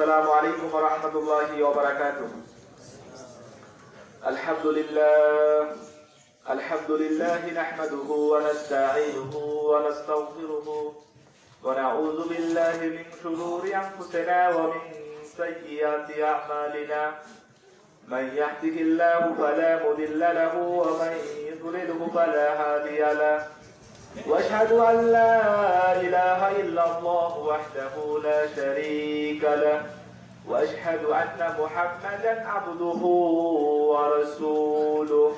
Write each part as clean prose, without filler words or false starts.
السلام عليكم ورحمة الله وبركاته. الحمد لله نحمده ونستعينه ونستغفره ونعوذ بالله من شرور أنفسنا ومن سيئات أعمالنا. من يهده الله فلا مضل له ومن يضلله فلا هادي له. واشهد ان لا اله الا الله وحده لا شريك له واشهد ان محمدا عبده ورسوله.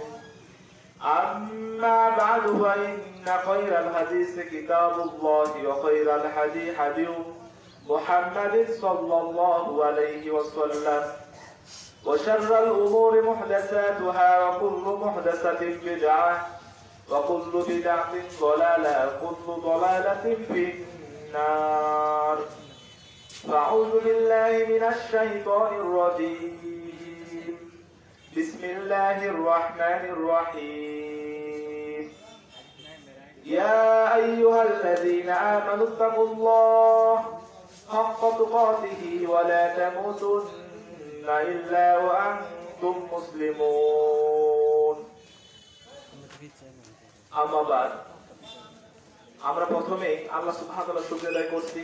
اما بعد فان خير الحديث كتاب الله وخير الهدي هدي محمد صلى الله عليه وسلم وشر الامور محدثاتها وكل محدثة بدعة وكل بدعة ضلالة وكل ضلالة في النار. فأعوذ بالله من الشيطان الرجيم. بسم الله الرحمن الرحيم. يا أيها الذين آمنوا اتقوا الله حق تقاته ولا تموتن إلا وأنتم مسلمون. আমরা প্রথমে আল্লাহ সুবহানাহু ওয়া তাআলার শুকরিয়া আদায় করছি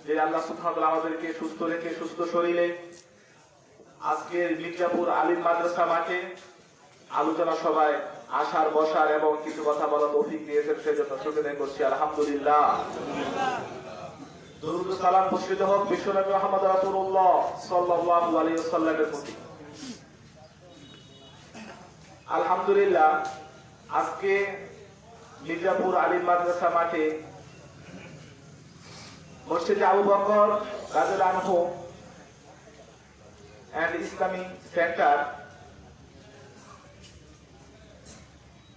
যে আল্লাহ সুবহানাহু ওয়া তাআলা আমাদেরকে সুস্থ রেখে সুস্থ শরীরে আজকের মির্জাপুর আলিম মাদ্রাসা মাঠে আলোচনা সভায় আসার বসার এবং কিছু কথা বলার তৌফিক দিয়েছেন, সেজন্য শুকরিয়া আদায় করছি আলহামদুলিল্লাহ। দরুদ ও সালাম বর্ষিত হোক বিশ্বনবী মুহাম্মদ রাসূলুল্লাহ সাল্লাল্লাহু আলাইহি ওয়াসাল্লামের প্রতি। আলহামদুলিল্লাহ, আজকে মির্জাপুর আলিম মাদ্রাসা মাঠে মসজিদে আবু বকর রাদিয়াল্লাহু আনহু এন্ড ইসলামিক সেন্টার,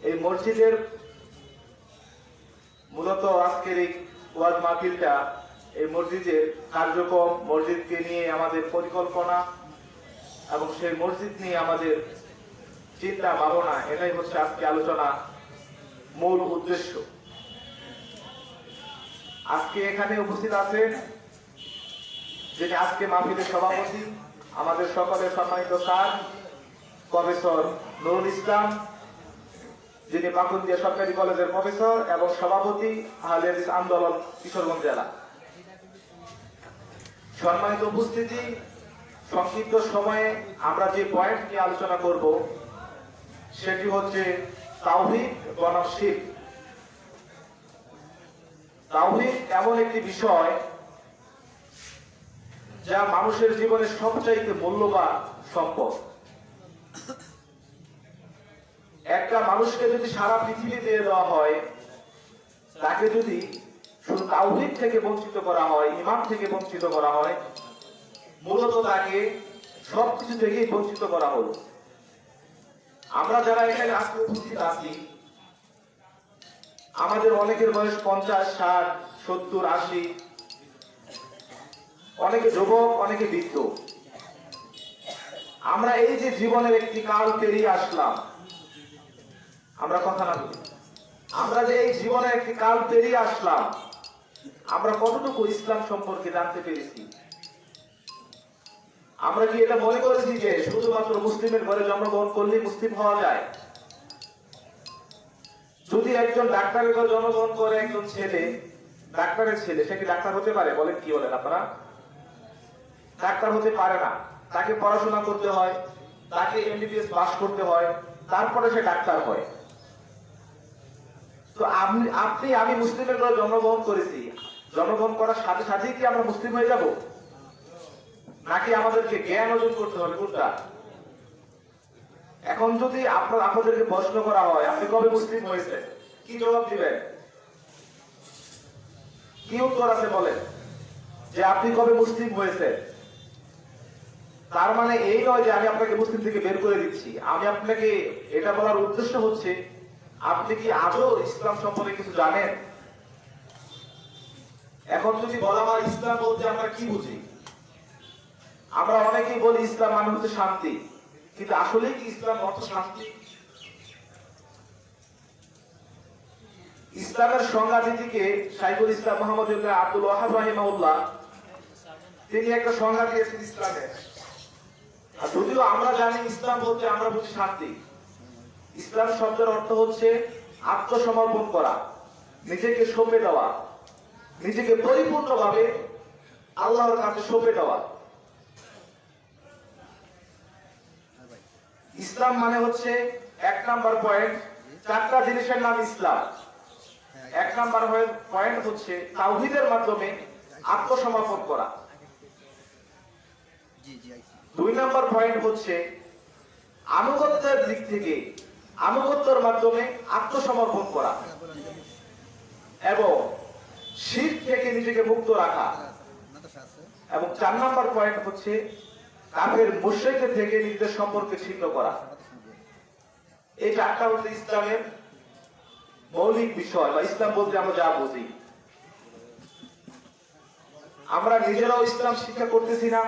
এই মসজিদের মূলত আজকের এই ওয়াজ মাহফিলটা এই মসজিদের কার্যক্রম, মসজিদকে নিয়ে আমাদের পরিকল্পনা এবং সেই মসজিদ নিয়ে আমাদের চিন্তা ভাবনা, এটাই হচ্ছে আজকে আলোচনা মূল উদ্দেশ্য। আজকে এখানে উপস্থিত আছেন যিনি আজকে মাহফিলের সভাপতি, আমাদের সকলের সম্মানিত স্যার প্রফেসর নুরুল ইসলাম, যিনি পাকুন্দিয়া সরকারি কলেজের প্রফেসর এবং সভাপতি আহলে হাদিস আন্দোলন কিশোরগঞ্জ জেলা। সম্মানিত উপস্থিতি, সংক্ষিপ্ত সময়ে আমরা যে পয়েন্ট নিয়ে আলোচনা করব সেটি হচ্ছে তাওহীদ বনাম শিরক। তাওহীদ এমন একটি বিষয় যা মানুষের জীবনে সবচাইতে মূল্যবান সম্পদ। একটা মানুষকে যদি সারা পৃথিবী দিয়ে দেওয়া হয়, তাকে যদি শুধু তাওহীদ থেকে বঞ্চিত করা হয়, ঈমান থেকে বঞ্চিত করা হয়, মূলত তাকে সবকিছু থেকেই বঞ্চিত করা হলো। আমরা যারা এখানে আজকে উপস্থিত আছি, আমাদের অনেকের বয়স 50, 60, 70, 80, অনেকে যুবক, অনেকে বৃদ্ধ। আমরা এই যে জীবনের একটি কাল পেরিয়ে আসলাম, আমরা কথা না বলি, আমরা যে এই জীবনের একটি কাল পেরিয়ে আসলাম, আমরা কতটুকু ইসলাম সম্পর্কে জানতে পেরেছি? আমরা কি এটা মনে করেছি যে শুধুমাত্র মুসলিমের ঘরে জন্মগ্রহণ করলেই মুসলিম হওয়া যায়? যদি একজন ডাক্তারের ঘরে জন্মগ্রহণ করে একজন ছেলে, ডাক্তারের ছেলে, সে কি ডাক্তার হতে পারে? বলেন, কি বলেন আপনারা? ডাক্তার হতে পারে না। তাকে পড়াশোনা করতে হয়, তাকে এমবিবিএস পাস করতে হয়, তারপরে সে ডাক্তার হয়। তো আপনি আমি মুসলিমের ঘরে জন্মগ্রহণ করেছি, জন্মগ্রহণ করার সাথে সাথেই কি আমরা মুসলিম হয়ে যাব, নাকি আমাদেরকে জ্ঞান অর্জন করতে হবে? কোনটা? এখন যদি আপনাদেরকে প্রশ্ন করা হয় আপনি কবে মুসলিম হয়েছেন, কি জবাব দিবেন? কি উত্তর আছে বলেন? যে আপনি কবে মুসলিম হয়েছেন। তার মানে এই নয় যে আমি আপনাকে মুসলিম থেকে বের করে দিচ্ছি। আমি আপনাকে এটা বলার উদ্দেশ্য হচ্ছে, আপনি কি আজও ইসলাম সম্পর্কে কিছু জানেন? এখন যদি বলা হয় ইসলাম বলতে আমরা কি বুঝি, আমরা অনেকেই বলি ইসলাম মানে হচ্ছে শান্তি, কিন্তু আসলে কি ইসলাম অর্থ শান্তি? ইসলামের সংজ্ঞা দিকে শাইখুল ইসলাম মুহাম্মদ ইবনে আব্দুল ওয়াহাব রাহিমাহুল্লাহ তিনি একটা সংজ্ঞা দিয়েছেন ইসলামের। আর যদিও আমরা জানি ইসলাম বলতে আমরা বুঝি শান্তি। ইসলাম শব্দের অর্থ হচ্ছে আত্মসমর্পণ করা, নিজেকে সঁপে দেওয়া, নিজেকে পরিপূর্ণভাবে আল্লাহর কাছে সঁপে দেওয়া। ইসলাম মানে হচ্ছে 1 নাম্বার পয়েন্ট, 4টা জিনিসের নাম ইসলাম। 1 নাম্বার পয়েন্ট হচ্ছে তাওহীদের মাধ্যমে আত্মসমর্পণ করা। 2 নাম্বার পয়েন্ট হচ্ছে আনুগত্যের দিক থেকে আনুগত্যের মাধ্যমে আত্মসমর্পণ করা এবং শিরক থেকে নিজেকে মুক্ত রাখা। এবং 4 নাম্বার পয়েন্ট হচ্ছে কাফের মুশরিকদের থেকে নিজেদের সম্পর্ক ছিন্ন করা। এই 4টা হচ্ছে ইসলামের মৌলিক বিষয়, বা ইসলাম বলতে আমরা যা বুঝি। আমরা নিজেরাও ইসলাম শিক্ষা করতেছি না,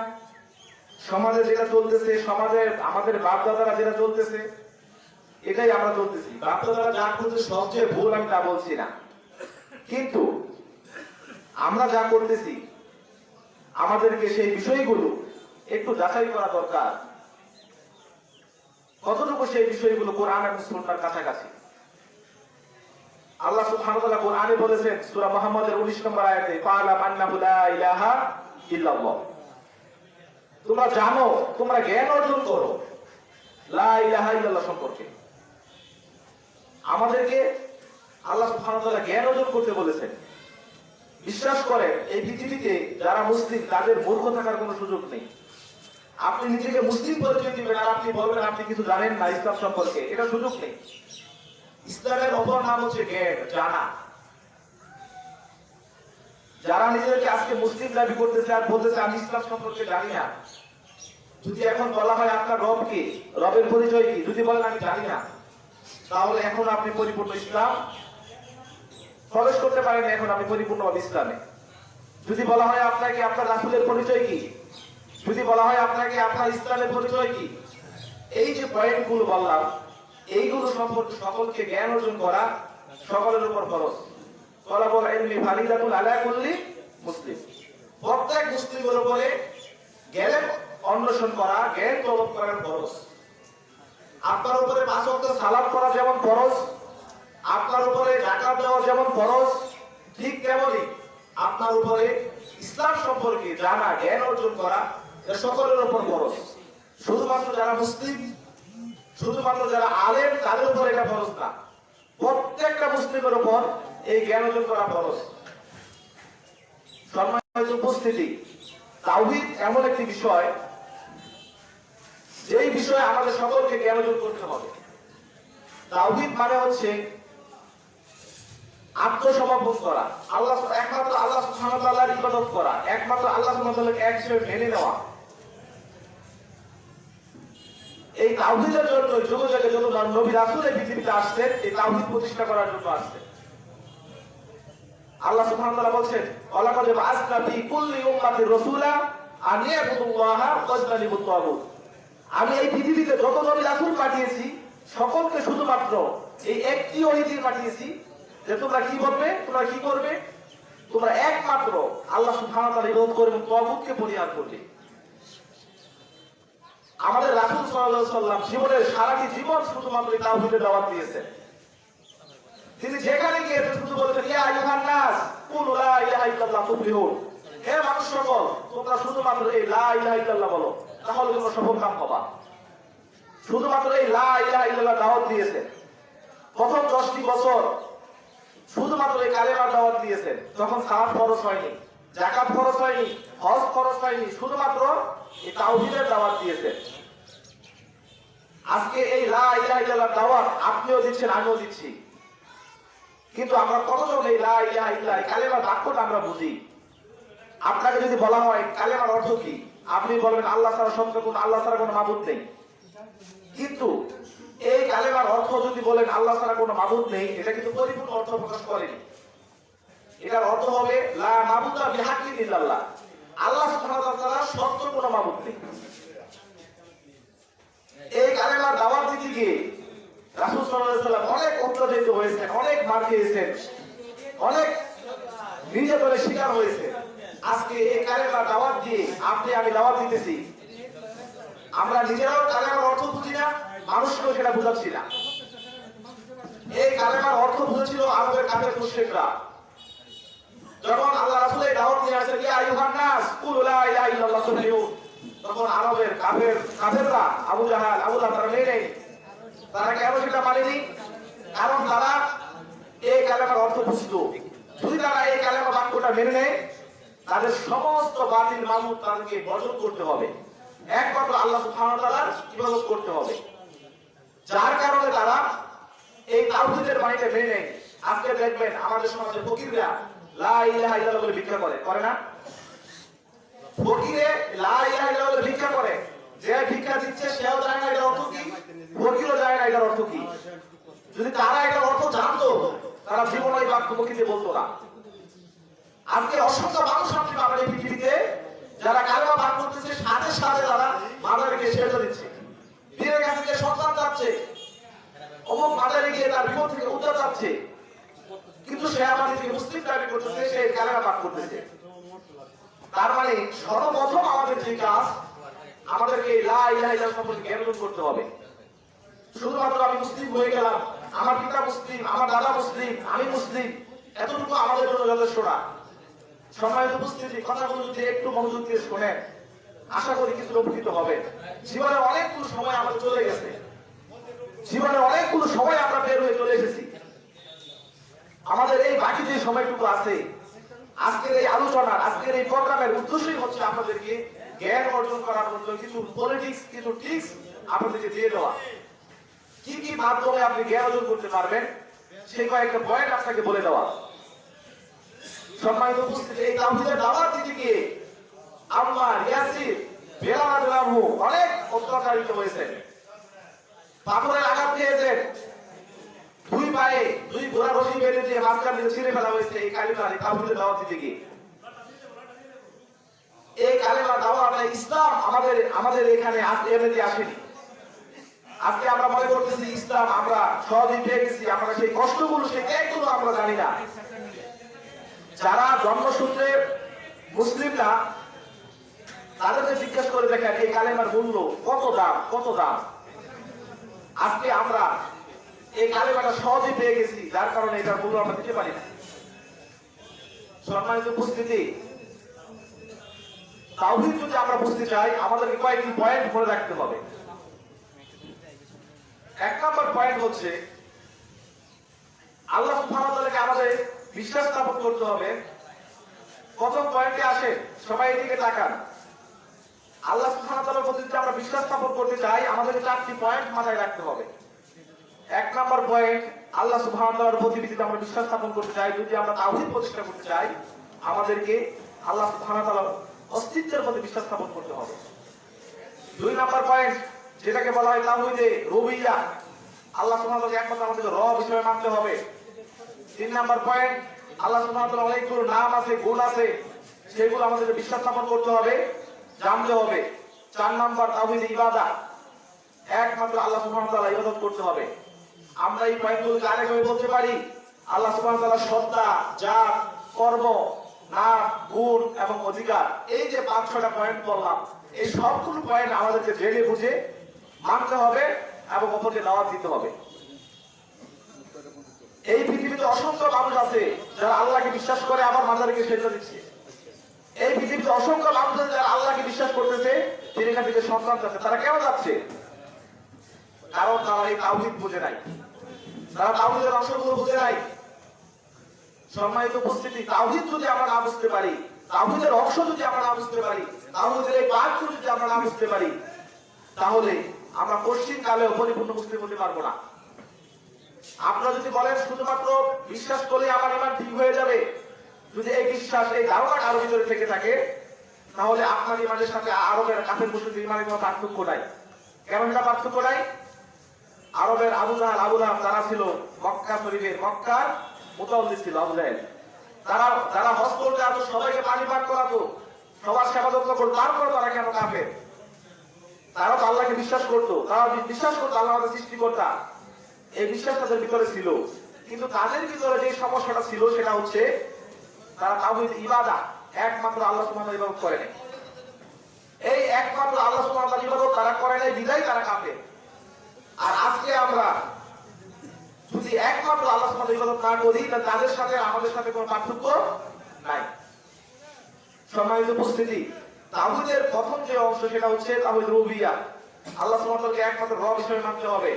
সমাজে যেটা চলতেছে, সমাজে আমাদের বাপ দাদারা যেটা চলতেছে এটাই আমরা চলতেছি। বাপ দাদারা যা করছে সবচেয়ে ভুল আমি তা বলছি না, কিন্তু আমরা যা করতেছি আমাদেরকে সেই বিষয়গুলো একটু যাচাই করা দরকার, কতটুকু সেই বিষয়গুলো কোরআন এবং সুন্নাহর কাছাকাছি। আল্লাহ সুবহানাহু ওয়া তাআলা কোরআনে বলেছেন সূরা মুহাম্মদের 19 নম্বর আয়াতে, ফাআলাম আন্নাহু লা ইলাহা ইল্লাল্লাহ। তোমরা জানো, তোমরা জ্ঞান অর্জন করো লা ইলাহা ইল্লাল্লাহ সম্পর্কে। আমাদেরকে আল্লাহ সুবহানাহু ওয়া তাআলা জ্ঞান অর্জন করতে বলেছেন। বিশ্বাস করেন এই পৃথিবীতে যারা মুসলিম তাদের মূর্খ থাকার কোনো সুযোগ নেই। আপনি নিজেকে মুসলিম পরিচয় দিবেন আর আপনি বলবেন আপনি কিছু জানেন না ইসলাম সম্পর্কে, এটা সুযোগ নেই। ইসলামের অপর নাম হচ্ছে জ্ঞান, জানা। যারা নিজেদেরকে আজকে মুসলিম দাবি করতেছে আর বলতেছে আমি ইসলাম সম্পর্কে জানি না, যদি এখন বলা হয় আপনার রব কি, রবের পরিচয় কি, যদি বলেন আমি জানি না, তাহলে এখন আপনি পরিপূর্ণ ইসলাম প্রবেশ করতে পারেন, এখন আপনি পরিপূর্ণভাবে ইসলামে। যদি বলা হয় আপনাকে আপনার রাসূলের পরিচয় কি, যদি বলা হয় আপনাকে আপনার ইসলামের পরিচয় কি, এই যে পয়েন্টগুলো বললাম এইগুলো সম্পর্কে সকলকে জ্ঞান অর্জন করা সকলের উপর ফরজ। তলাবুল ইলমি ফারিদাতুন আলা কুল্লি মুসলিম। প্রত্যেক মুসলিমের উপরে জ্ঞান অন্বেষণ করা, জ্ঞান তলব করার ফরজ। আপনার উপরে 5 ওয়াক্ত সালাত পড়া যেমন ফরজ, আপনার উপরে যাকাত দেওয়া যেমন ফরজ, ঠিক তেমনি আপনার উপরে ইসলাম সম্পর্কে জানা, জ্ঞান অর্জন করা এটা সকলের উপর ফরজ। শুধুমাত্র যারা মুসলিম, শুধুমাত্র যারা আলেম তাদের উপর এটা ফরজ না, প্রত্যেকটা মুসলিমের উপর এই জ্ঞান অর্জন করা ফরজ। সম্মানিত উপস্থিতি, তাওহীদ এমন একটি বিষয় যেই বিষয়ে আমাদের সকলকে জ্ঞান অর্জন করতে হবে। তাওহীদ মানে হচ্ছে আত্মসমর্পণ করা, আল্লাহ একমাত্র আল্লাহ সুবহানাহু ওয়া তাআলার ইবাদত করা, একমাত্র আল্লাহ সুবহানাহু ওয়া তাআলাকে এক হিসেবে মেনে নেওয়া। এই তাওহীদের জন্য যুগে যুগে যত নবী রাসূল এই পৃথিবীতে আসছেন এই তাওহীদ প্রতিষ্ঠা করার জন্য আসছেন। আল্লাহ সুবহানাহু ওয়া তাআলা বলেন, ওয়ালাকাদ বাআসনা ফি কুল্লি উম্মাতির রাসূলা আন ইয়াবুদুল্লাহা ওয়াজতানিবুত তাগুত। আমি এই পৃথিবীতে যত নবী রাসূল পাঠিয়েছি সকলকে শুধুমাত্র এই একটি ওহী পাঠিয়েছি যে তোমরা কি বলবে, তোমরা কি করবে, তোমরা একমাত্র আল্লাহ সুবহানাহু ওয়া তাআলার ইবাদত করবে এবং তাগুতকে পরিহার করবে। আমাদের রাসূল সাল্লাল্লাহু আলাইহি ওয়াসাল্লাম জীবনের সারাটি জীবন শুধুমাত্র তাওহীদের দাওয়াত দিয়েছেন। তিনি যেখানে গিয়েছেন শুধু বলেছেন, ইয়া আইয়ুহান নাস কুলু লা ইলাহা ইল্লাল্লাহ তুফলিহুন। হে মানুষ সকল, তোমরা শুধুমাত্র এই লা ইলাহা ইল্লাল্লাহ বলো, তাহলে তোমরা সফলকাম হবা। শুধুমাত্র এই লা ইলাহা ইল্লাল্লাহ দাওয়াত দিয়েছেন। প্রথম 10টি বছর শুধুমাত্র এই কালেমার দাওয়াত দিয়েছেন, তখন সালাত ফরজ হয়নি, যাকাত ফরজ হয়নি, হজ ফরজ হয়নি, শুধুমাত্র এই তাওহীদের দাওয়াত দিয়েছেন। আজকে এই লা ইলাহা ইল্লাল্লাহ দাওয়াত আপনিও দিচ্ছেন, আমিও দিচ্ছি, কিন্তু আমরা কতজন এই লা ইলাহা ইল্লাল্লাহ এই কালেমার বাক্যটা আমরা বুঝি? আপনাকে যদি বলা হয় কালেমার অর্থ কি, আপনি বলবেন আল্লাহ ছাড়া সত্য কোন, আল্লাহ ছাড়া কোনো মাবুদ নেই। কিন্তু এই কালেমার অর্থ যদি বলেন আল্লাহ ছাড়া কোনো মাবুদ নেই, এটা কিন্তু পরিপূর্ণ অর্থ প্রকাশ করেনি। এটার অর্থ হবে লা মাবুদা বিহাক্কিন ইল্লাল্লাহ, আল্লাহ সুবহানাহু ওয়া তাআলা সত্য কোনো মাবুদ নেই। এই কালেমার দাওয়াত দিতে গিয়ে রাসূল সাল্লাল্লাহু আলাইহি ওয়াসাল্লাম অনেক অত্যাচারিত হয়েছেন, অনেক মার খেয়েছেন, অনেক নির্যাতনের শিকার হয়েছে। আজকে এই কালেমার দাওয়াত দিয়ে আমি দাওয়াত দিতেছি, আমরা নিজেরাও কালেমার অর্থ বুঝি না, মানুষকেও সেটা বুঝাচ্ছি না। এই কালেমার অর্থ বুঝেছিল আরবের কাফের মুশরিকরা। যখন আল্লাহ রাসূল এই দাওয়াত নিয়ে আসেন, ইয়া আইয়ুহান নাস কুলু লা ইলাহা ইল্লাল্লাহ তুফলিহুন, তখন আরবের কাফেররা আবু জাহাল, আবু লাহাব তারা মেনে নেয়। তারা কেন সেটা মানেনি? কারণ তারা এই কালেমার অর্থ বুঝতো। যদি তারা এই কালেমা বাক্যটা মেনে নেয়, তাদের সমস্ত বাতিল মাবুদ তাদেরকে বর্জন করতে হবে, একমাত্র আল্লাহ সুবহানাহু ওয়া তাআলার ইবাদত করতে হবে। যার কারণে তারা এই তাওহীদের বাণীটা মেনে নেয়। আজকে দেখবেন আমাদের সমাজে ফকিররা লা ইলাহা ইল্লাল্লাহ বলে ভিক্ষা করে না? ফকিরে লা ইলাহা ইল্লাল্লাহ বলে ভিক্ষা করে, যে ভিক্ষা দিচ্ছে সেও জানে না এটার অর্থ কি, ফকিরও জানে না এটার অর্থ কি। যদি তারা এটার অর্থ জানতো, তারা জীবনে এই বাক্য ফকিরকে বলতো না। আজকে অসংখ্য মানুষ আপনি পাবেন এই পৃথিবীতে যারা কালেমা পাঠ করতেছে, সাথে সাথে তারা মাজারে সেজদা দিচ্ছে, বীরের কাছে গিয়ে সন্তান চাচ্ছে, অমুক মাজারে গিয়ে তার বিপদ থেকে উদ্ধার চাচ্ছে, কিন্তু সে আমাদের থেকে মুসলিম দাবি করতেছে, সে কালেমা পাঠ করতেছে। তার মানে সর্বপ্রথম আমাদের যে কাজ, আমাদেরকে লা ইলাহা ইল্লাল্লাহ সম্পর্কে জ্ঞান অর্জন করতে হবে। শুধুমাত্র আমি মুসলিম হয়ে গেলাম, আমার পিতা মুসলিম, আমার দাদা মুসলিম, আমি মুসলিম, এতটুকু আমাদের জন্য যথেষ্ট না। সম্মানিত উপস্থিতি, কথাগুলো যদি একটু মনোযোগ দিয়ে শোনেন, আশা করি কিছু উপকৃত হবে। জীবনে অনেকগুলো সময় আমাদের চলে গেছে, জীবনে অনেকগুলো সময় আমরা বের হয়ে চলে এসেছি। আমাদের এই বাকি যে সময়টুকু আছে, আজকের এই আলোচনার, আজকের এই প্রোগ্রামের উদ্দেশ্যই হচ্ছে আপনাদেরকে জ্ঞান অর্জন করার জন্য কিছু পলিটিক্স, কিছু ট্রিক্স আপনাদেরকে দিয়ে দেওয়া। কি কি মাধ্যমে আপনি জ্ঞান অর্জন করতে পারবেন, সেই কয়েকটা পয়েন্ট আপনাকে বলে দেওয়া। সম্মানিত উপস্থিতি, এই তাওহীদের দাওয়াত দিতে গিয়ে আম্মার, ইয়াসির, বেলাল রাদিয়াল্লাহু অনেক অত্যাচারিত হয়েছে, পাথরের আঘাত পেয়েছেন, দুই পায়ে দুই ঘোড়া রশি বেঁধে দিয়ে মাঝখান দিয়ে ছিঁড়ে ফেলা হয়েছে এই কালেমার, এই তাওহীদের দাওয়াত দিতে গিয়ে। এই কালেমার দাওয়াত ইসলাম আমাদের এখানে এমনিতে আসেনি। আজকে আমরা মনে করতেছি ইসলাম আমরা সহজেই পেয়ে গেছি, আমরা সেই কষ্টগুলো, সেই ত্যাগগুলো আমরা জানি না। যারা জন্মসূত্রে মুসলিম না, তাদেরকে জিজ্ঞেস করে দেখেন এই কালেমার মূল্য কত দাম, কত দাম। আজকে আমরা এই কালেমাটা সহজেই পেয়ে গেছি, যার কারণে এটার মূল্য আমরা দিতে পারি না। সম্মানিত উপস্থিতি, তাওহীদ যদি আমরা বুঝতে চাই, আমাদেরকে কয়েকটি পয়েন্ট মনে রাখতে হবে। এক নম্বর পয়েন্ট হচ্ছে আল্লাহ সুবহানাহু ওয়া তাআলাকে আমাদের বিশ্বাস স্থাপন করতে হবে। প্রথম পয়েন্টে আসে, সবাই এদিকে তাকান। আল্লাহ সুবহানাহু ওয়া তাআলার প্রতি যদি আমরা বিশ্বাস স্থাপন করতে চাই, আমাদেরকে চারটি পয়েন্ট মাথায় রাখতে হবে। এক নম্বর পয়েন্ট, আল্লাহ সুবহানাহু ওয়া তাআলার প্রতি যদি আমরা বিশ্বাস স্থাপন করতে চাই, যদি আমরা তাওহীদ প্রতিষ্ঠা করতে চাই, আমাদেরকে আল্লাহ সুবহানাহু ওয়া তাআলার অস্তিত্বের প্রতি বিশ্বাস স্থাপন করতে হবে। দুই নম্বর পয়েন্ট, যেটাকে বলা হয় তাওহীদে রুবিয়া, আল্লাহ সুবহানাহু ওয়া তাআলা একমাত্র আমাদেরকে রব হিসেবে মানতে হবে। তিন নম্বর পয়েন্ট, আল্লাহ সুবহানাহু ওয়া তাআলার অনেকগুলো নাম আছে, গুণ আছে, সেগুলো আমাদেরকে বিশ্বাস স্থাপন করতে হবে, জানতে হবে। চার নম্বর তাওহীদে ইবাদত, একমাত্র আল্লাহ সুবহানাহু ওয়া তাআলা ইবাদত করতে হবে। আমরা এই পয়েন্টগুলোকে আরেকভাবে বলতে পারি, আল্লাহ সুবহানাহু ওয়া তাআলার সত্তা, জাত, কর্ম, নাম, গুণ এবং অধিকার, এই যে 5-6টা পয়েন্ট বললাম, এই সবগুলো পয়েন্ট আমাদেরকে জেনে বুঝে মানতে হবে এবং অপরকে দাওয়াত দিতে হবে। এই পৃথিবীতে অসংখ্য মানুষ আছে যারা আল্লাহকে বিশ্বাস করে আবার মাজারে গিয়ে সেজদা দিচ্ছে। এই পৃথিবীতে অসংখ্য মানুষ আছে যারা আল্লাহকে বিশ্বাস করতেছে, তিনি এখান থেকে সন্তান চাচ্ছে। তারা কেন যাচ্ছে? কারণ তারা এই তাওহীদ বুঝে নাই, তারা তাওহীদের অংশগুলো বুঝে নাই। সম্মানিত উপস্থিতি, তাওহীদ যদি আমরা না বুঝতে পারি, তাওহীদের অংশ যদি আমরা না বুঝতে পারি, তাওহীদের এই বাক্য যদি আমরা না বুঝতে পারি, তাহলে আমরা কঠিন কালেও পরিপূর্ণ মুসলিম হতে পারবো না। আপনারা যদি বলেন শুধুমাত্র বিশ্বাস করলে আমার ঈমান ঠিক হয়ে যাবে, যদি এই বিশ্বাস, এই ধারণা কারো ভিতরে থেকে থাকে, তাহলে আপনার ঈমানের সাথে আরবের কাফের মুশরিকদের ঈমানের কোনো পার্থক্য নাই। কেন এটা পার্থক্য নাই? আরবের আবু জাহাল, আবু লাহাব তারা ছিল মক্কা শরীফের, মক্কার মুতাওয়াল্লি ছিল আবু জাহেল। যারা হজ করতে আসতো সবাইকে পানি পান করাতো, সবার সেবা যত্ন করতো, তারপর তারা কেন কাফের? তারা তো আল্লাহকে বিশ্বাস করতো, তারা বিশ্বাস করতো আল্লাহ আমাদের সৃষ্টিকর্তা, এই বিশ্বাস তাদের ভিতরে ছিল। কিন্তু তাদের ভিতরে যে সমস্যাটা ছিল সেটা হচ্ছে তারা তাওহীদ ইবাদত, একমাত্র আল্লাহ সুবহানাহু ওয়া তাআলা ইবাদত করে নাই। এই একমাত্র আল্লাহ সুবহানাহু ওয়া তাআলা ইবাদত তারা করে নাই বিধায় তারা কাফের। আর আজকে আমরা যদি একমাত্র আল্লাহ সুবহানাহু ওয়া তাআলা ইবাদত না করি তাহলে তাদের সাথে আমাদের সাথে কোনো পার্থক্য নাই। সম্মানিত উপস্থিতি, তাওহীদের প্রথম যে অংশ সেটা হচ্ছে তাওহীদ রুবিয়া। আল্লাহ সুবহানাহু ওয়া তাআলাকে একমাত্র রব হিসেবে মানতে হবে।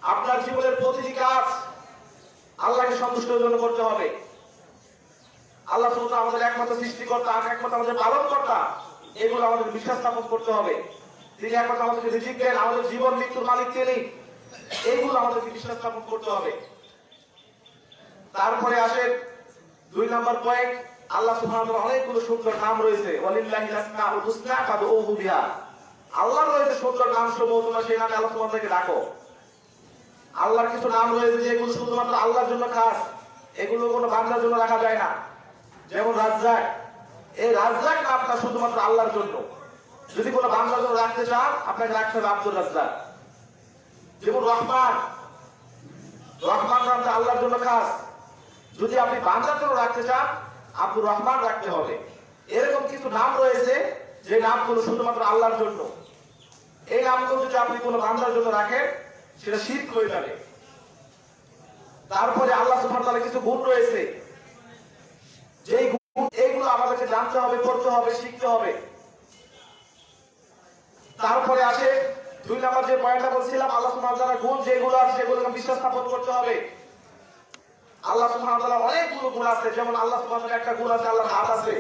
আপনার জীবনের প্রতিটি কাজ আল্লাহকে সন্তুষ্টের জন্য করতে হবে। আল্লাহ সুবহানাহু ওয়া তাআলা আমাদের একমাত্র সৃষ্টিকর্তা, একমাত্র আমাদের পালনকর্তা, এগুলো আমাদের বিশ্বাস স্থাপন করতে হবে। তিনি একমাত্র আমাদেরকে রিজিক দেন, আমাদের জীবন মৃত্যুর মালিক তিনি, এইগুলো আমাদেরকে বিশ্বাস স্থাপন করতে হবে। তারপরে আসে 2 নম্বর পয়েন্ট, আল্লাহ সুবহানাহু ওয়া তাআলার অনেকগুলো সুন্দর নাম রয়েছে। ওয়ালিল্লাহিল আসমাউল হুসনা ফাদউহু বিহা। আল্লাহর রয়েছে সুন্দর নাম সমূহ, তোমরা সেই নামে আল্লাহ সুবহানাহু ওয়া তাআলাকে ডাকো। আল্লাহর কিছু নাম রয়েছে যেগুলো শুধুমাত্র আল্লাহর জন্য খাস, এগুলো কোনো বান্দার জন্য রাখা যায় না। যেমন রাজ্জাক, এই রাজ্জাক নামটা শুধুমাত্র আল্লাহর জন্য। যদি কোনো বান্দার জন্য রাখতে চান আপনাকে রাখতে হবে আব্দুর রাজ্জাক। যেমন রহমান, রহমান নামটা আল্লাহর জন্য খাস, যদি আপনি বান্দার জন্য রাখতে চান আব্দুর রহমান রাখতে হবে। এরকম কিছু নাম রয়েছে যে নামগুলো শুধুমাত্র আল্লাহর জন্য। এই নামগুলো যদি আপনি কোনো বান্দার জন্য রাখেন সেটা শিরক হয়ে যাবে। তারপরে আল্লাহ সুবহানাহু ওয়া তাআলার কিছু গুণ রয়েছে, যেই গুণ এইগুলো আমাদেরকে জানতে হবে, পড়তে হবে, শিখতে হবে। তারপরে আসে 2 নম্বর যে পয়েন্টটা বলছিলাম, আল্লাহ সুবহানাহু ওয়া তাআলার গুণ যেগুলো আছে সেগুলোকে বিশ্বাস স্থাপন করতে হবে। আল্লাহ সুবহানাহু ওয়া তাআলার অনেকগুলো গুণ আছে। যেমন আল্লাহ সুবহানাহু ওয়া তাআলার একটা গুণ আছে, আল্লাহর হাত আছে।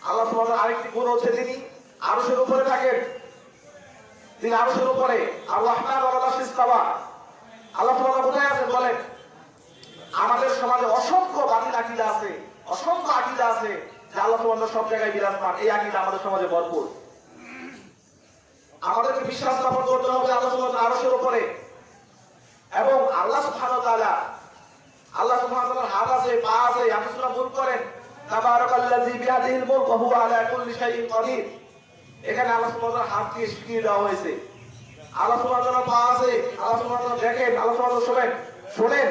আল্লাহ সুবহানাহু ওয়া তাআলার আরেকটি গুণ হচ্ছে তিনি আরশের উপরে থাকেন, তিনি আরশের উপরে। আর রাহমান ওয়া আরশিস ইস্তাওয়া। আল্লাহ সুবহানাহু ওয়া তাআলা কোথায় আছেন বলেন? আমাদের সমাজে অসংখ্য বাতিল আকীদা আছে, অসংখ্য আকীদা আছে যে আল্লাহ সুবহানাহু ওয়া তাআলা সব জায়গায় বিরাজমান। এই আকীদা আমাদের সমাজে ভরপুর। আমাদেরকে বিশ্বাস স্থাপন করতে হবে আল্লাহ সুবহানাহু ওয়া তাআলা আরশের উপরে, এবং আল্লাহ সুবহানাহু ওয়া তাআলা হাত আছে, পা আছে। আপনি সূরা মুলক করেন, তাবারাকাল্লাযী বিয়াদিহিল মুলক ওয়া হুয়া আলা কুল্লি শাইইন কাদির। এখানে আল্লাহ সুবহানাহু ওয়া তাআলা হাত দিয়ে শিখিয়ে দেওয়া হয়েছে। আল্লাহ সুবহানাহু ওয়া তাআলা পা আছে, আল্লাহ সুবহানাহু ওয়া তাআলা দেখেন, আল্লাহ সুবহানাহু ওয়া তাআলা শোনেন।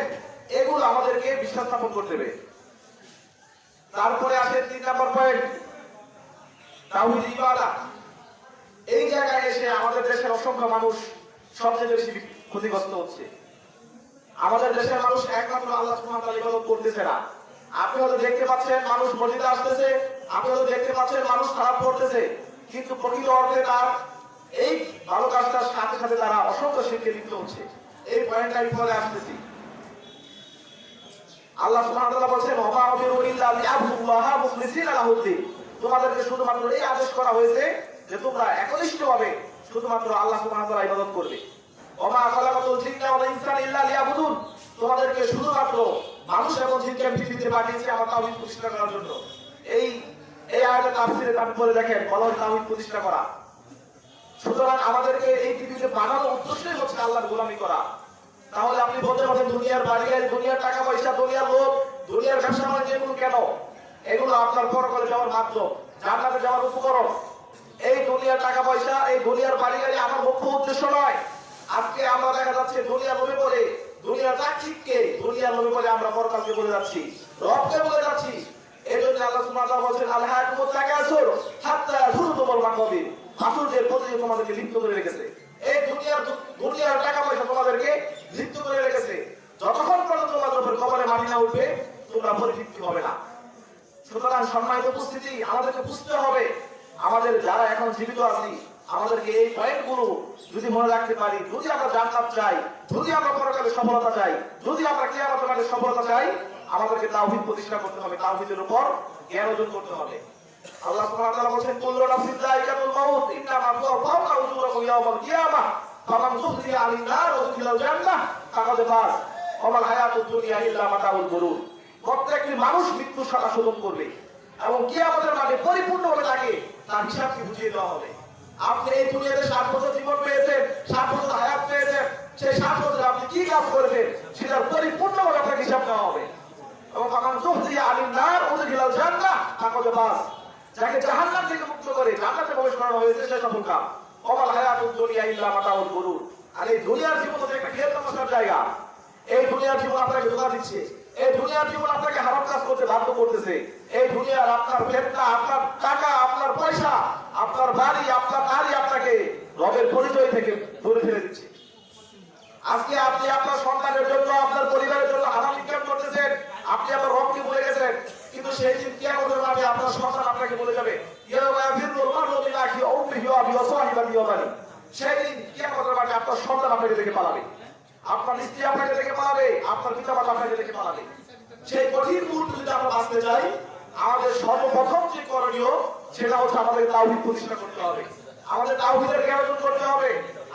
এগুলো আমাদেরকে বিশ্বাস স্থাপন করতে হবে। তারপরে আসে 3 নম্বর পয়েন্ট, তাওহীদ ইবাদত। এই জায়গায় এসে আমাদের দেশের অসংখ্য মানুষ সবচেয়ে বেশি ক্ষতিগ্রস্ত হচ্ছে। আমাদের দেশের মানুষ একমাত্র আল্লাহ সুবহানাহু ওয়া তাআলা ইবাদত করতেছে না। আপনি হয়তো দেখতে পাচ্ছেন মানুষ মসজিদে আসতেছে, আপনি হয়তো দেখতে পাচ্ছেন মানুষ খারাপ করতেছে, কিন্তু প্রকৃত অর্থে তার এই ভালো কাজটার সাথে সাথে তারা অসংখ্য শিরকে লিপ্ত হচ্ছে। এই পয়েন্টটা আমি পরে আসতেছি। আল্লাহ সুবহানাহু ওয়া তাআলা বলেন, ওয়া মা উমিরু ইল্লা লিয়াবুদুল্লাহা মুখলিসিনা লাহুদ্দিন। তোমাদেরকে শুধুমাত্র এই আদেশ করা হয়েছে যে তোমরা একনিষ্ঠভাবে শুধুমাত্র আল্লাহ সুবহানাহু ওয়া তাআলা ইবাদত করবে। ওয়া মা খালাকাতুল জিন্না ওয়াল ইনসানা ইল্লা লিয়াবুদুন। তোমাদেরকে শুধুমাত্র মানুষ এবং জিনকে পৃথিবীতে পাঠিয়েছি আমার তাওহীদ প্রতিষ্ঠা করার জন্য। এই আয়াতের তাফসীরে আপনি পড়ে দেখেন, বলা হয় তাওহীদ প্রতিষ্ঠা করা। সুতরাং আমাদেরকে এই পৃথিবীতে বানানোর উদ্দেশ্যই হচ্ছে আল্লাহর গোলামি করা। তাহলে আপনি বলতে পারেন দুনিয়ার বাড়ি গাড়ি, দুনিয়ার টাকা পয়সা, দুনিয়ার লোভ, দুনিয়ার ব্যবসা বাণিজ্য এগুলো কেন? এগুলো আপনার পরকালে যাওয়ার মাধ্যম, জান্নাতে যাওয়ার উপকরণ। এই দুনিয়ার টাকা পয়সা, এই দুনিয়ার বাড়ি গাড়ি আমার মুখ্য উদ্দেশ্য নয়। আজকে আমরা দেখা যাচ্ছে দুনিয়ার লোভে পড়ে, দুনিয়ার চাকচিককে, দুনিয়ার লোভে পড়ে আমরা পরকালকে বলে যাচ্ছি, রবকে বলে যাচ্ছি। এই জন্য আল্লাহ সুবহানাহু ওয়া তাআলা বলেন, আলহাকুমুত তাকাসুর হাত্তা যুরতুমুল মাকাবির। আসলে প্রতিদিন তোমাদেরকে লিপ্ত করে রেখেছে। এই দুনিয়ার টাকা পয়সা তোমাদেরকে লিপ্ত করে রেখেছে। যতক্ষণ পর্যন্ত তোমাদের উপর কবরে মাটি না উঠবে তোমরা পরিতৃপ্তি হবে না। সুতরাং সম্মানিত উপস্থিতি, আমাদেরকে বুঝতে হবে আমাদের যারা এখন জীবিত আছি, আমাদেরকে এই পয়েন্টগুলো যদি মনে রাখতে পারি, যদি আমরা জান্নাত চাই, যদি আমরা পরকালে সফলতা চাই, যদি আমরা কিয়ামতের মাঠে সফলতা চাই, আমাদেরকে তাওহীদ প্রতিষ্ঠা করতে হবে, তাওহীদের উপর জ্ঞান অর্জন করতে হবে। আল্লাহ সুবহানাহু ওয়া তাআলা বলেন, কুল্লু নাফসিন যায়িকাতুল মাউত ইন্নামা তুওয়াফাউনা উজুরাকুম ইয়াওমাল কিয়ামাহ ফামান যুহজিয়া আনিন নার ওয়া উদখিলাল জান্নাহ ফাকাদ ফাজ ওয়া মাল হায়াতুদ দুনিয়া ইল্লা মাতাউল গুরুর। প্রত্যেকটি মানুষ মৃত্যুর সাথে শোধন করবে এবং কিয়ামতের মাঠে পরিপূর্ণভাবে তাকে তার হিসাবকে বুঝিয়ে দেওয়া হবে। আপনি এই দুনিয়াতে 60 বছর জীবন পেয়েছেন, 60 বছর হায়াত পেয়েছেন, সেই 60 বছরে আপনি কি কাজ করেছেন সেটার পরিপূর্ণভাবে আপনাকে হিসাব দেওয়া হবে। এবং ফামান যুহজিয়া আনিন নার ওয়া উদখিলাল জান্নাহ ফাকাদ ফাজ। যাকে জাহান্নাম থেকে মুক্ত করে জান্নাতে প্রবেশ করানো হয়েছে সে সফল কাম। ওয়া মাল হায়াতুদ দুনিয়া ইল্লা মাতাউল গুরুর। আর এই দুনিয়ার জীবন হচ্ছে একটা খেল তামাশার জায়গা। এই দুনিয়ার জীবন আপনাকে ধোঁকা দিচ্ছে। এই দুনিয়ার জীবন আপনাকে হারাম কাজ করতে বাধ্য করতেছে। এই দুনিয়ার আপনার ফেতনা, আপনার টাকা, আপনার পয়সা, আপনার বাড়ি, আপনার নারী আপনাকে রবের পরিচয় থেকে দূরে ফেলে দিচ্ছে। আজকে আপনি আপনার সন্তানের জন্য, আপনার পরিবারের জন্য হারাম ইনকাম করতেছেন, আপনি আপনার রবকে ভুলে গেছেন। কিন্তু সেই দিন কিয়ামতের মাঠে আপনার সন্তান আপনাকে বলে যাবে, সেই দিন কিয়ামতের মাঠে আপনার সন্তান আপনাকে দেখে পালাবে, আপনার স্ত্রী আপনাকে দেখে পালাবে, আপনার পিতা মাতা আপনাকে দেখে পালাবে। সেই কঠিন মুহূর্তে যদি আমরা বাঁচতে চাই, আমাদের সর্বপ্রথম যে করণীয় সেটা হচ্ছে আমাদের তাওহীদ প্রতিষ্ঠা করতে হবে, আমাদের তাওহীদের জ্ঞান অর্জন করতে হবে।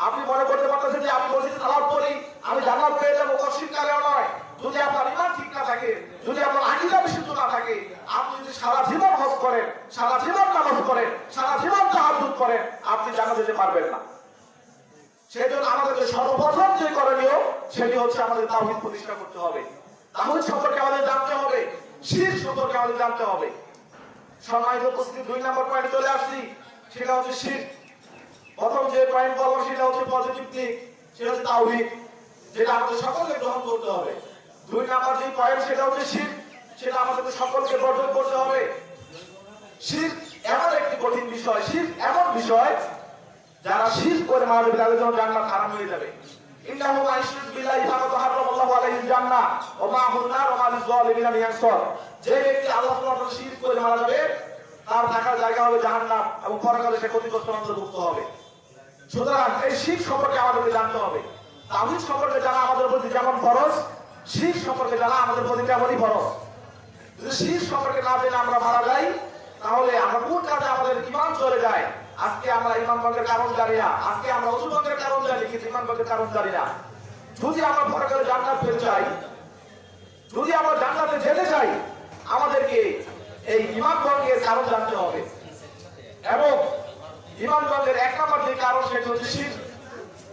আপনি মনে করতে পারতেছেন যে আমি মসজিদে সালাত পড়ি, আমি জান্নাত পেয়ে যাবো, অস্বীকারেও নয়। যদি আপনার ঈমান ঠিক না থাকে, যদি আপনার আকীদা বিশুদ্ধ না থাকে, আপনি যদি সারা জীবন হজ করেন, সারা জীবন নামাজ পড়েন, সারা জীবন তাহাজ্জুদ করেন, আপনি জান্নাতে যেতে পারবেন না। সেই জন্য আমাদেরকে সর্বপ্রথম যে করণীয় সেটি হচ্ছে আমাদের তাওহীদ প্রতিষ্ঠা করতে হবে। তাওহীদ সম্পর্কে আমাদের জানতে হবে, শিরক সম্পর্কে আমাদের জানতে হবে। সম্মানিত উপস্থিতি, 2 নম্বর পয়েন্টে চলে আসছি, সেটা হচ্ছে শিরক। প্রথম যে পয়েন্ট বললাম সেটা হচ্ছে পজিটিভ দিক, সেটা হচ্ছে তাওহীদ, যেটা আমাদের সকলকে গ্রহণ করতে হবে। 2 নম্বর যে পয়েন্ট সেটা হচ্ছে শিরক, সেটা আমাদেরকে সকলকে বর্জন করতে হবে। শিরক এমন একটি কঠিন বিষয়, শিরক এমন বিষয় যারা শিরক করে মারা যাবে তাদের জন্য জান্নাত হারাম হয়ে যাবে। ইন্নাহু মান ইশরিক বিল্লাহি ফাকাদ হারামাল্লাহু আলাইহিল জান্নাহ ওয়া মা'হুন নার ওয়া মা লিয-যালিমিনা মিন আনসার। যে ব্যক্তি আল্লাহ সুবহানাহু ওয়া তাআলা শিরক করে মারা যাবে তার থাকার জায়গা হবে জাহান্নাম এবং পরকালে সে ক্ষতিগ্রস্ত অন্তর্ভুক্ত হবে। সুতরাং এই শিরক সম্পর্কে আমাদেরকে জানতে হবে। তাওহীদ সম্পর্কে জানা আমাদের প্রতি যেমন ফরজ, শিরক সম্পর্কে জানা আমাদের প্রতি তেমনই ফরজ। যদি শিরক সম্পর্কে না জেনে আমরা মারা যাই, তাহলে আমরা কোন কাজে আমাদের ঈমান চলে যায়। আজকে আমরা ঈমান ভঙ্গের কারণ জানি না, আজকে আমরা ওযু ভঙ্গের কারণ জানি, কিন্তু ঈমান ভঙ্গের কারণ জানি না। যদি আমরা পরকালে জান্নাত পেতে চাই, যদি আমরা জান্নাতে যেতে চাই, আমাদেরকে এই ঈমান ভঙ্গের কারণ জানতে হবে। এবং ঈমান ভঙ্গের 1 নম্বর যে কারণ সেটা হচ্ছে শিরক।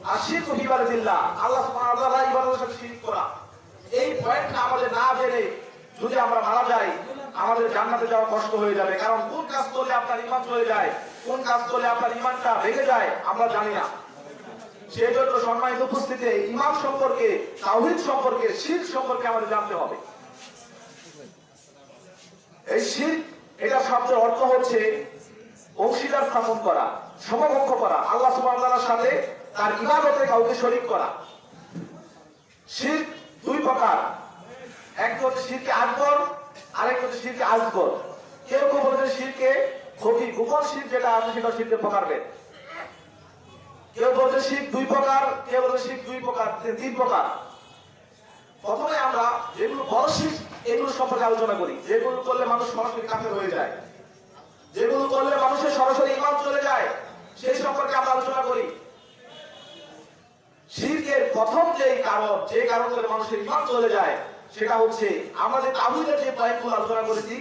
আর শিরক ইবাদাতিল্লাহ, আল্লাহ সুবহানাহু ওয়া তাআলা ইবাদতের সাথে শিরক করা। এই পয়েন্টটা আমাদের না জেনে যদি আমরা মারা যাই, আমাদের জান্নাতে যাওয়া কষ্ট হয়ে যাবে। কারণ কোন কাজ করলে আপনার ঈমান চলে যায়, কোন কাজ করলে আপনার ঈমানটা ভেঙে যায়, আমরা জানি না। সেই জন্য সম্মানিত উপস্থিতি, ঈমান সম্পর্কে, তাওহীদ সম্পর্কে, শিরক সম্পর্কে আমাদের জানতে হবে। এই শিরক, এটা শব্দের অর্থ হচ্ছে অংশীদার স্থাপন করা, সমকক্ষ করা, আল্লাহ সুবহানাহু ওয়া তাআলার সাথে তার ইবাদতে কাউকে শরীক করা। শিরক 2 প্রকার, একটা হচ্ছে শিরকে আকবর, আরেকটা হচ্ছে শিরকে আসগর। কেউ কেউ বলেছে শিরকে খফি, গোপন শিরক যেটা আছে সেটা শিরকের প্রকারভেদ। কেউ বলছে শিরক 2 প্রকার, কেউ বলছে শিরক 2 প্রকার, 3 প্রকার। প্রথমে আমরা যেগুলো বড় শিরক এগুলো সম্পর্কে আলোচনা করি, যেগুলো করলে মানুষ সরাসরি কাফের হয়ে যায়, যেগুলো করলে মানুষের সরাসরি ঈমান চলে যায়, সেই সম্পর্কে আমরা আলোচনা করি। শিরকের প্রথম যে কারণ করে মানুষের ঈমান চলে যায়, সেটা হচ্ছে আমরা যে তাওহীদের যে পয়েন্টগুলো আলোচনা করেছি,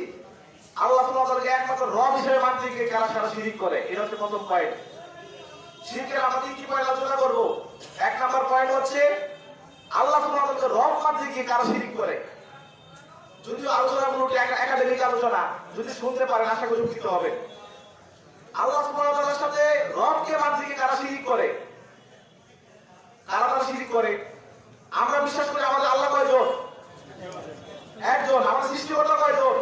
আল্লাহ সুবহানাহু ওয়া তাআলাকে একমাত্র রব হিসেবে মানতে গিয়ে কারা সারা শিরক করে, এটা হচ্ছে প্রথম পয়েন্ট। শিরকের আমরা 3টি পয়েন্ট আলোচনা করব। 1 নম্বর পয়েন্ট হচ্ছে আল্লাহ সুবহানাহু ওয়া তাআলাকে রব মানতে গিয়ে কারা শিরক করে। যদিও আলোচনাগুলো একাডেমিক আলোচনা, যদি শুনতে পারেন আশা করি উপকৃত হবে। আল্লাহ সুবহানাহু ওয়া তাআলার সাথে রবকে মানতে গিয়ে কারা শিরক করে, কারা তারা শিরক করে। আমরা বিশ্বাস করি আমাদের আল্লাহ কয়জন? একজন। আমাদের সৃষ্টিকর্তা কয়জন?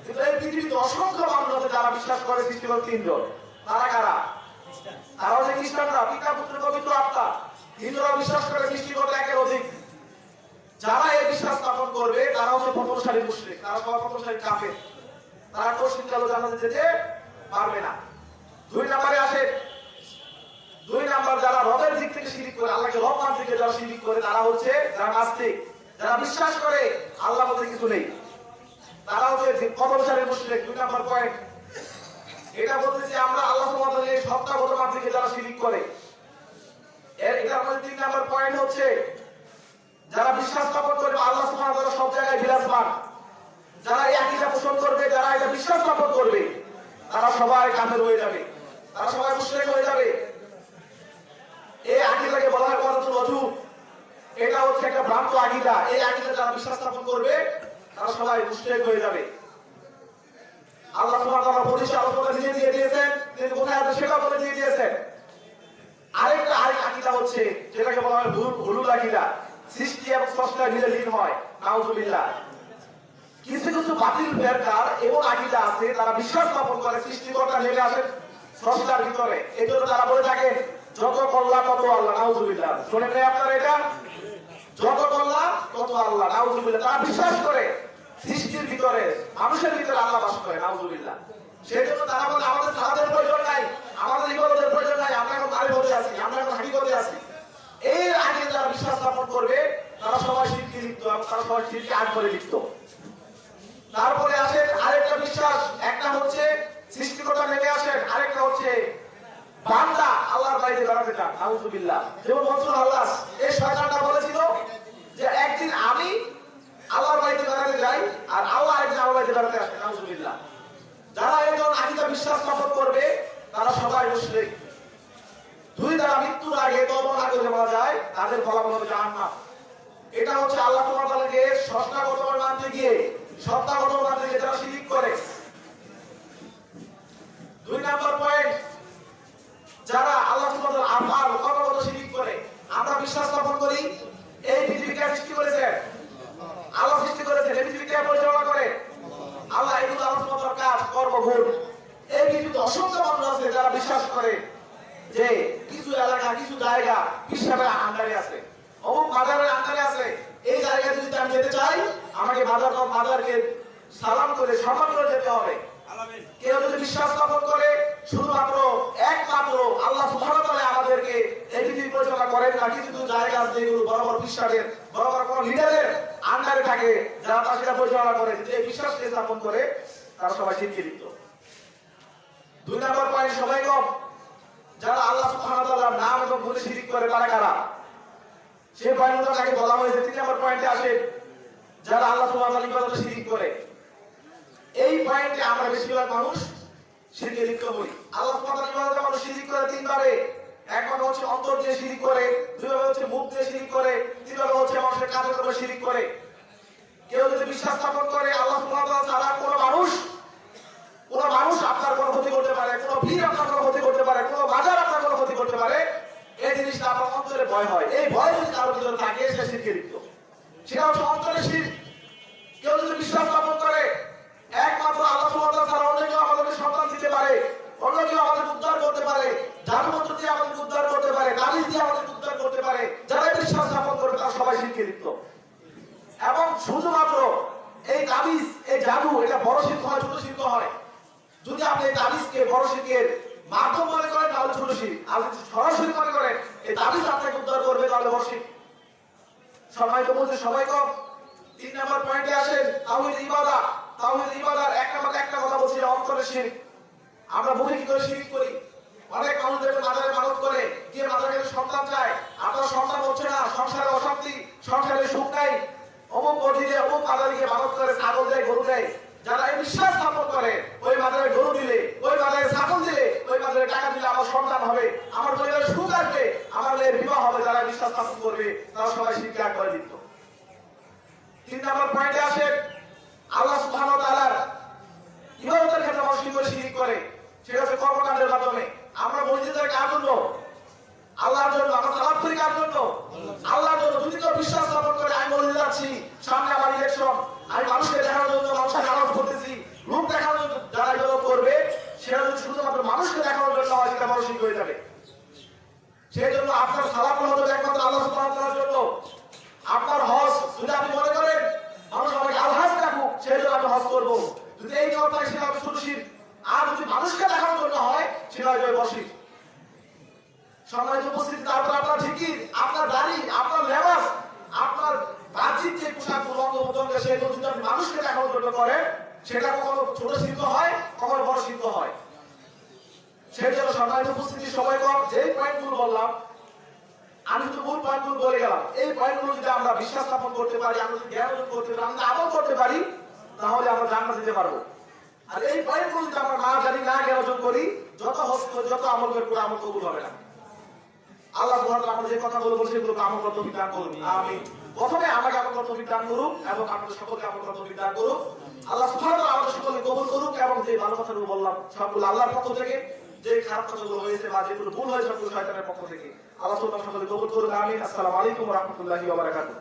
কিন্তু এই পৃথিবীতে অসংখ্য মানুষ আছে যারা বিশ্বাস করে সৃষ্টিকর্তা 3 জন। তারা কারা? তারা হচ্ছে খ্রিস্টানরা, পিতা পুত্র পবিত্র আত্মা। হিন্দুরা বিশ্বাস করে সৃষ্টিকর্তা একের অধিক। যারা এই বিশ্বাস স্থাপন করবে তারা হচ্ছে প্রথম সারির মুশরিক, তারা সবাই প্রথম সারির কাফের, তারা কোশ্চিন কালো জান্নাতে যেতে পারবে না। 2 নম্বরে আসে, 2 নম্বর যারা রবের দিক থেকে শিরক করে, আল্লাহকে রব মানতে গিয়ে যারা শিরক করে, তারা হচ্ছে যারা নাস্তিক, যারা বিশ্বাস করে আল্লাহ বলতে কিছু নেই, তারা হচ্ছে প্রথম সারির মুশরিক। 2 নম্বর পয়েন্ট এটা বলতেছি আমরা আল্লাহ সুবহানাহু ওয়া তাআলার সত্তাগত মানতে গিয়ে যারা শিরক করে। এটা আমাদের 3 নম্বর পয়েন্ট হচ্ছে যারা বিশ্বাস স্থাপন করবে আল্লাহ সুবহানাহু ওয়া তাআলা সব জায়গায় বিরাজমান, যারা এই আকীদা পোষণ করবে, যারা এটা বিশ্বাস স্থাপন করবে, তারা সবাই কাফের হয়ে যাবে, তারা সবাই মুশরিক হয়ে যাবে। এই আকীদাকে বলা হয় ওয়াদাতুল ওয়াজুব। এটা হচ্ছে একটা ভ্রান্ত আকীদা। এই আকীদা যারা বিশ্বাস স্থাপন করবে তারা সবাই মুশরিক হয়ে যাবে। আল্লাহ সুবহানাহু ওয়া তাআলা পরিষ্কার আলোচনা নিজে দিয়ে দিয়েছেন, তিনি কোথায় আছে সেটা বলে দিয়ে দিয়েছেন। আরেক আকীদা হচ্ছে যেটাকে বলা হয় হুলুল আকীদা, সৃষ্টি এবং স্রষ্টা মিলে লীন হয়। নাউজুবিল্লাহ। কিছু কিছু বাতিল ফেরকার এবং আকীদা আছে, তারা বিশ্বাস স্থাপন করে সৃষ্টিকর্তা নেমে আসেন স্রষ্টার ভিতরে। এই জন্য তারা বলে থাকে যত কল্লা তত আল্লাহ। নাউজুবিল্লাহ। শোনেন নাই আপনারা এটা? যত কল্লা তত আল্লাহ। নাউজুবিল্লাহ। তারা বিশ্বাস করে সৃষ্টির ভিতরে, মানুষের ভিতরে আল্লাহ বাস করে। নাউজুবিল্লাহ। সেই জন্য তারা বলে আমাদের সালাতের প্রয়োজন নাই, আমাদের ইবাদতের প্রয়োজন নাই, আমরা এখন বাড়ি বসে আছি, আমরা এখন হাকিকতে আছি। এই আগে যারা বিশ্বাস স্থাপন করবে তারা সবাই শিরকে লিপ্ত, তারা সবাই শিরকে আকবরে লিপ্ত। তারপরে আসেন আরেকটা বিশ্বাস, একটা হচ্ছে সৃষ্টিকর্তা নেমে আসেন, আরেকটা হচ্ছে বান্দা আল্লাহর বাড়িতে বেড়াতে যান। নাউজুবিল্লাহ। যেমন মনসুর আল্লাহ এই শয়তানটা বলেছিল যে একদিন আমি আল্লাহর বাড়িতে বেড়াতে যাই আর আল্লাহ একদিন আমার বাড়িতে বেড়াতে আসে। নাউজুবিল্লাহ। যারা এই ধরনের আকীদা বিশ্বাস স্থাপন করবে তারা সবাই মুশরিক। দুই দ্বারা মৃত্যুর আগে তওবা না করে মারা যায়, তাদের ফলাফল হবে জাহান্নাম। এটা হচ্ছে আল্লাহ সুবহানাহু ওয়া তাআলাকে স্রষ্টাগতভাবে মানতে গিয়ে, সত্তাগতভাবে মানতে গিয়ে যারা শিরক করে। দুই নাম্বার পয়েন্ট, যারা আল্লাহ সুবহানাহু ওয়া তাআলার আফআল কর্মগত শিরক করে। আমরা বিশ্বাস স্থাপন করি এই পৃথিবীকে সৃষ্টি করেছেন আল্লাহ, সৃষ্টি করেছেন এই পৃথিবীকে পরিচালনা করে আল্লাহ, এগুলো আল্লাহ সুবহানাহু ওয়া তাআলার কাজ, কর্মগুণ। এই পৃথিবীতে অসংখ্য মানুষ আছে যারা বিশ্বাস করে যে কিছু এলাকা, কিছু জায়গা পিসাবের আন্ডারে আছে, অমুক বাজারের আন্ডারে আছে, এই জায়গায় যদি আমি যেতে চাই আমাকে বাজারকে সালাম করে সম্মান করে যেতে হবে। কেউ যদি বিশ্বাস স্থাপন করে শুধুমাত্র একমাত্র আল্লাহ সুবহানাহু ওয়া তাআলা আমাদেরকে এই পৃথিবী পরিচালনা করেন না, কিছু কিছু জায়গা আছে যেগুলো বড় বড় পিসাবের, বড় বড় কোন লিডারের আন্ডারে থাকে, যারা তা সেটা পরিচালনা করে, এই বিশ্বাসকে স্থাপন করে তারা সবাই শিরকে লিপ্ত। দুই নম্বর পয়েন্ট, সবাই কম যারা আল্লাহ সুবহানাহু ওয়া তাআলার নাম এবং গুণে শিরক করে তারা কারা? সেই পয়েন্টগুলো আগে বলা হয়েছে। 3 নম্বর পয়েন্টে আসে যারা আল্লাহ সুবহানাহু ওয়া তাআলার ইবাদতে শিরক করে। এই পয়েন্টে আমরা বেশিরভাগ মানুষ শিরকে লিপ্ত হই। আল্লাহ সুবহানাহু ওয়া তাআলার ইবাদতে মানুষ শিরক করে তিন ভাবে। এক ভাবে হচ্ছে অন্তর দিয়ে শিরক করে, দুই ভাবে হচ্ছে মুখ দিয়ে শিরক করে, তিন ভাবে হচ্ছে মানুষের কাজের উপর শিরক করে। কেউ যদি বিশ্বাস স্থাপন করে আল্লাহ সুবহানাহু ওয়া তাআলা ছাড়া কোনো মানুষ আপনার কোনো ক্ষতি করতে পারে, কোনো পীর আপনার কোনো ক্ষতি করতে পারে, কোনো বাজার আপনার কোনো ক্ষতি করতে পারে, এই জিনিসটা আপনার অন্তরে ভয় হয়। এই ভয় যদি কারোর ভিতরে থাকে সে শিরকে লিপ্ত। সেটা হচ্ছে অন্তরে শিরক। কেউ যদি বিশ্বাস স্থাপন করে একমাত্র আল্লাহ সুবহানাহু ওয়া তাআলা ছাড়া অন্য কেউ আমাদেরকে সন্তান দিতে পারে, অন্য কেউ আমাদের উদ্ধার করতে পারে, জাদুমন্ত্র দিয়ে আমাদের উদ্ধার করতে পারে, তাবিজ দিয়ে আমাদের উদ্ধার করতে পারে, যারা বিশ্বাস স্থাপন করে তারা সবাই শিরকে লিপ্ত। এবং শুধুমাত্র এই তাবিজ, এই জাদু, এটা বড় শিরক হয়, ছোট শিরক হয়। যদি আপনি এই তাবিজকে বড় শিরকের মাধ্যম মনে করেন তাহলে ছোট শিরক, আর যদি সরাসরি মনে করেন এই তাবিজ আপনাকে উদ্ধার করবে তাহলে বড় শিরক। সবাই তো বলছে সবাই কম। 3 নম্বর পয়েন্টে আসেন তাওহীদ ইবাদত। তাওহীদ ইবাদত একটা কথা বলছি, অন্তরের শিরক। আমরা মুখে কি করে শিরক করি? অনেক মানুষ দেখবেন মাজারে মানত করে, গিয়ে মাজারে সন্তান চায়, আপনার সন্তান হচ্ছে না, সংসারে অশান্তি, সংসারে সুখ নাই, অমুক মসজিদে অমুক মাজারে গিয়ে মানত করে, ছাগল দেয়, গরু দেয়। যারা এই বিশ্বাস স্থাপন করে ওই মাজারে গরু দিলে, ওই মাজারে ছাগল দিলে, ওই মাজারে টাকা দিলে আমার সন্তান হবে, আমার পরিবারে সুখ আসবে, আমার মেয়ের বিবাহ হবে, যারা বিশ্বাস স্থাপন করবে তারা সবাই শিরকে আকবরে লিপ্ত। 3 নম্বর পয়েন্টে আসেন আল্লাহ সুবহানাহু ওয়া তাআলার ইবাদতের ক্ষেত্রে মানুষ কি করে শিরক করে, সেটা হচ্ছে কর্মকাণ্ডের মাধ্যমে। আমরা মসজিদের কার জন্য? আল্লাহর জন্য। আমরা সালাত করি কার জন্য? আল্লাহর জন্য। যদি কেউ বিশ্বাস স্থাপন করে আমি মসজিদে যাচ্ছি, সামনে আমার ইলেকশন, আমি মানুষকে দেখানোর জন্য মানুষকে আলাপ করতেছি, লোক দেখানোর জন্য যারা ইবাদত করবে, সেটা যদি শুধুমাত্র মানুষকে দেখানোর জন্য হয় সেটা বড় শিরক হয়ে যাবে। সেই জন্য আপনার সালাত হবে একমাত্র আল্লাহ সুবহানাহু ওয়া তাআলার জন্য। আপনার হজ যদি আপনি মনে করেন মানুষ আমাকে আলহাজ রাখুক সেই জন্য আমি হজ করবো, যদি এই নিয়ম থাকে সেটা হবে ছোট শিরক। আর যদি মানুষকে দেখানোর জন্য হয় সেটা হবে বড় শিরক। সম্মানিত উপস্থিতি, তারপর আপনার জিকির, আপনার দাড়ি, আপনার লেবাস, আপনার বাহ্যিক যে পোশাক অঙ্গ সেগুলো যদি আপনি মানুষকে দেখানোর জন্য করেন সেটা কখনো ছোট শিরক হয়, কখনো বড় শিরক হয়। সেই জন্য সম্মানিত উপস্থিতি, সবাই কম যে পয়েন্টগুলো বললাম, আমি যদি মূল পয়েন্টগুলো বলে গেলাম, এই পয়েন্টগুলো যদি আমরা বিশ্বাস স্থাপন করতে পারি, আমরা যদি জ্ঞান অর্জন করতে পারি, আমরা আমল করতে পারি, তাহলে আমরা জান্নাতে যেতে পারবো। আর এই পয়েন্টগুলো যদি আমরা না জানি, না জ্ঞান অর্জন করি, যত হজ করি, যত আমল করি, পুরো আমল কবুল হবে না। আল্লাহ সুবহানাহু ওয়া তাআলা আমাদের যে কথাগুলো বলছে সেগুলো আমল করতে তৌফিক দান করুন। আমিন। প্রথমে আমাকে আমল করতে তৌফিক দান করুন এবং আপনাদের সকলকে আমল করতে তৌফিক দান করুন। আল্লাহ সুবহানাহু ওয়া তাআলা আমাদের সকলকে কবুল করুন এবং যে ভালো কথাগুলো বললাম সবগুলো আল্লাহর পক্ষ থেকে, যে খারাপ কথাগুলো হয়েছে বা যেগুলো ভুল হয়েছে সবগুলো শয়তানের পক্ষ থেকে, আল্লাহ সুবহানাহু ওয়া তাআলা সকলকে কবুল করুন। আমিন। আসসালামু আলাইকুম ওয়া রাহমাতুল্লাহি ওয়া বারাকাতুহু।